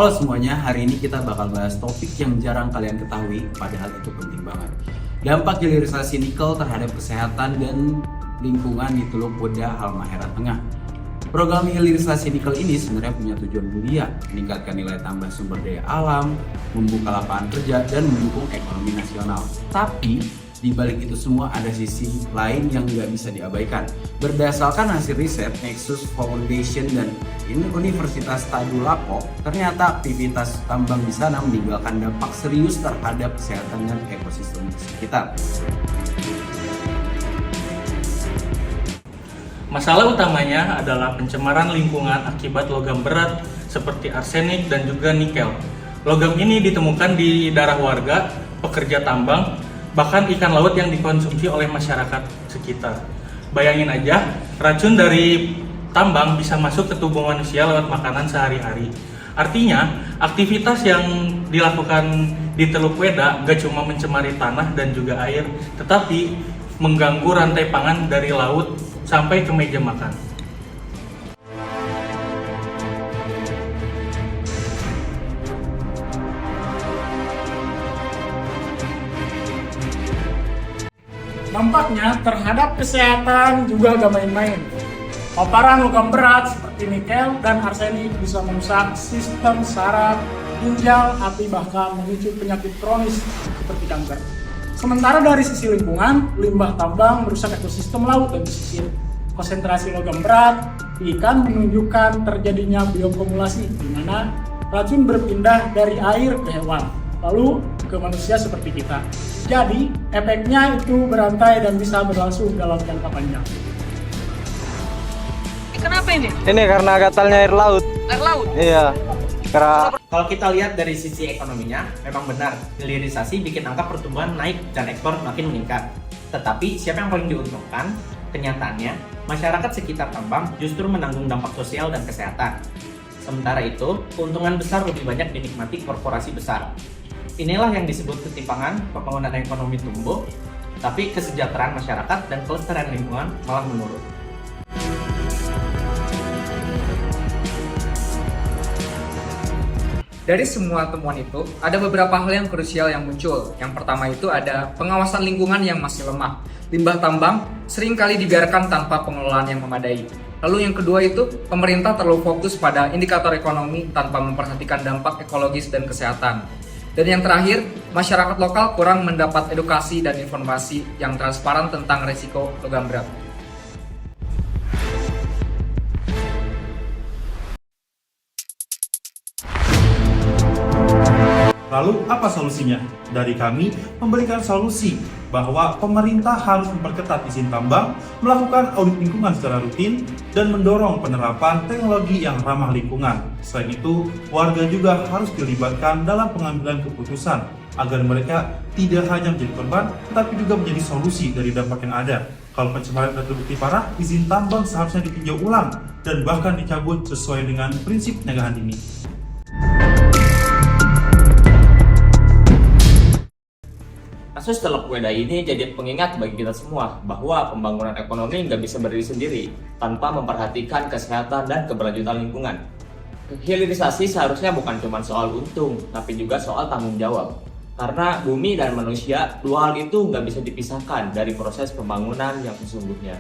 Halo semuanya, hari ini kita bakal bahas topik yang jarang kalian ketahui, padahal itu penting banget. Dampak hilirisasi nikel terhadap kesehatan dan lingkungan di Teluk Weda, Halmahera Tengah. Program hilirisasi nikel ini sebenarnya punya tujuan mulia, meningkatkan nilai tambah sumber daya alam, membuka lapangan kerja, dan mendukung ekonomi nasional. Tapi di balik itu semua ada sisi lain yang nggak bisa diabaikan. Berdasarkan hasil riset Nexus Foundation dan Universitas Tadulako, ternyata aktivitas tambang di sana meninggalkan dampak serius terhadap kesehatan dan ekosistem sekitar. Masalah utamanya adalah pencemaran lingkungan akibat logam berat seperti arsenik dan juga nikel. Logam ini ditemukan di darah warga, pekerja tambang, bahkan ikan laut yang dikonsumsi oleh masyarakat sekitar. Bayangin aja, racun dari tambang bisa masuk ke tubuh manusia lewat makanan sehari-hari. Artinya, aktivitas yang dilakukan di Teluk Weda gak cuma mencemari tanah dan juga air, tetapi mengganggu rantai pangan dari laut sampai ke meja makan. Dampaknya terhadap kesehatan juga gak main-main. Paparan logam berat seperti nikel dan arsenik bisa merusak sistem saraf, ginjal, hati, bahkan memicu penyakit kronis seperti kanker. Sementara dari sisi lingkungan, limbah tambang merusak ekosistem laut dan pesisir. Konsentrasi logam berat di ikan menunjukkan terjadinya bioakumulasi, di mana racun berpindah dari air ke hewan, lalu ke manusia seperti kita. Jadi, efeknya itu berantai dan bisa berlangsung dalam jangka panjang. Kenapa ini? Ini karena gatalnya air laut. Air laut? Iya. Karena Kalau kita lihat dari sisi ekonominya, memang benar hilirisasi bikin angka pertumbuhan naik dan ekspor makin meningkat. Tetapi siapa yang paling diuntungkan? Kenyataannya, masyarakat sekitar tambang justru menanggung dampak sosial dan kesehatan. Sementara itu, keuntungan besar lebih banyak dinikmati korporasi besar. Inilah yang disebut ketimpangan pembangunan ekonomi tumbuh, tapi kesejahteraan masyarakat dan kelestarian lingkungan malah menurun. Dari semua temuan itu, ada beberapa hal yang krusial yang muncul. Yang pertama itu ada pengawasan lingkungan yang masih lemah. Limbah tambang seringkali dibiarkan tanpa pengelolaan yang memadai. Lalu yang kedua itu, pemerintah terlalu fokus pada indikator ekonomi tanpa memperhatikan dampak ekologis dan kesehatan. Dan yang terakhir, masyarakat lokal kurang mendapat edukasi dan informasi yang transparan tentang risiko logam berat. Lalu apa solusinya? Dari kami memberikan solusi bahwa pemerintah harus memperketat izin tambang, melakukan audit lingkungan secara rutin, dan mendorong penerapan teknologi yang ramah lingkungan. Selain itu, warga juga harus dilibatkan dalam pengambilan keputusan agar mereka tidak hanya menjadi korban, tetapi juga menjadi solusi dari dampak yang ada. Kalau pencemaran terbukti parah, izin tambang seharusnya ditinjau ulang dan bahkan dicabut sesuai dengan prinsip pencegahan dini. Kasus Teluk Weda ini jadi pengingat bagi kita semua bahwa pembangunan ekonomi nggak bisa berdiri sendiri tanpa memperhatikan kesehatan dan keberlanjutan lingkungan. Hilirisasi seharusnya bukan cuma soal untung, tapi juga soal tanggung jawab. Karena bumi dan manusia, dua hal itu nggak bisa dipisahkan dari proses pembangunan yang sesungguhnya.